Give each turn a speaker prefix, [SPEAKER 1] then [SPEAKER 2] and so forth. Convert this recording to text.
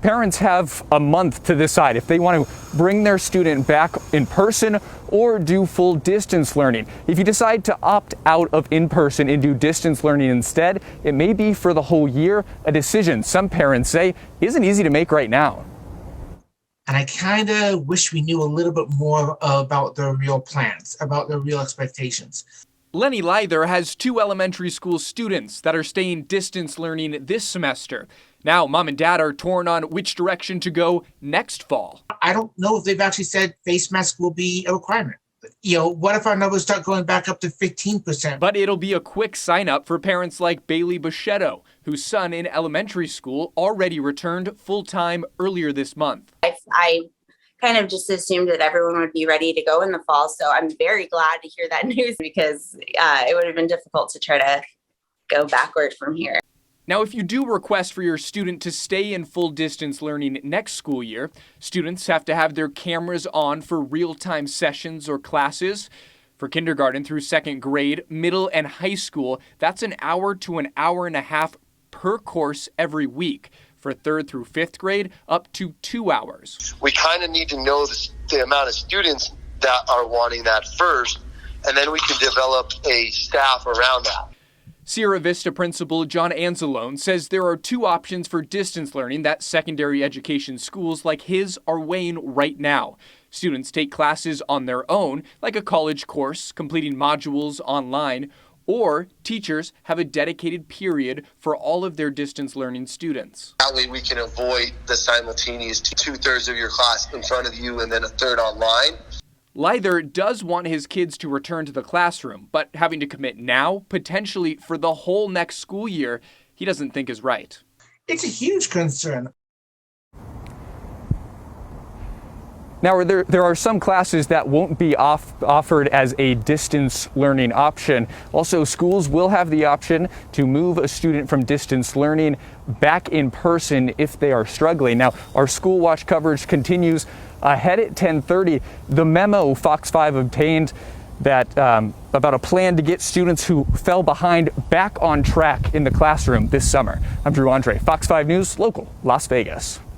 [SPEAKER 1] Parents have a month to decide if they want to bring their student back in person or do full distance learning. If you decide to opt out of in-person and do distance learning instead, it may be for the whole year, a decision some parents say isn't easy to make right now.
[SPEAKER 2] And I kind of wish we knew a little bit more about their real plans, about their real expectations.
[SPEAKER 3] Lenny Lyther has 2 elementary school students that are staying distance learning this semester. Now, mom and dad are torn on which direction to go next fall.
[SPEAKER 2] I don't know if they've actually said face masks will be a requirement. What if our numbers start going back up to 15%?
[SPEAKER 3] But it'll be a quick sign up for parents like Bailey Bichetto, whose son in elementary school already returned full-time earlier this month.
[SPEAKER 4] I kind of just assumed that everyone would be ready to go in the fall. So I'm very glad to hear that news because it would have been difficult to try to go backward from here.
[SPEAKER 3] Now, if you do request for your student to stay in full distance learning next school year, students have to have their cameras on for real-time sessions or classes. For kindergarten through 2nd grade, middle and high school, that's an hour to an hour and a half per course every week. For 3rd through 5th grade, up to 2 hours.
[SPEAKER 5] We kind of need to know the amount of students that are wanting that first, and then we can develop a staff around that.
[SPEAKER 3] Sierra Vista principal John Anzalone says there are 2 options for distance learning that secondary education schools like his are weighing right now. Students take classes on their own, like a college course, completing modules online, or teachers have a dedicated period for all of their distance learning students.
[SPEAKER 5] That way we can avoid the simultaneous 2/3 of your class in front of you and then a third online.
[SPEAKER 3] Lyther does want his kids to return to the classroom, but having to commit now, potentially for the whole next school year, he doesn't think is right.
[SPEAKER 2] It's a huge concern.
[SPEAKER 1] Now, there are some classes that won't be offered as a distance learning option. Also, schools will have the option to move a student from distance learning back in person if they are struggling. Now, our School Watch coverage continues ahead at 10:30. The memo Fox 5 obtained that about a plan to get students who fell behind back on track in the classroom this summer. I'm Drew Andre, Fox 5 News, local, Las Vegas.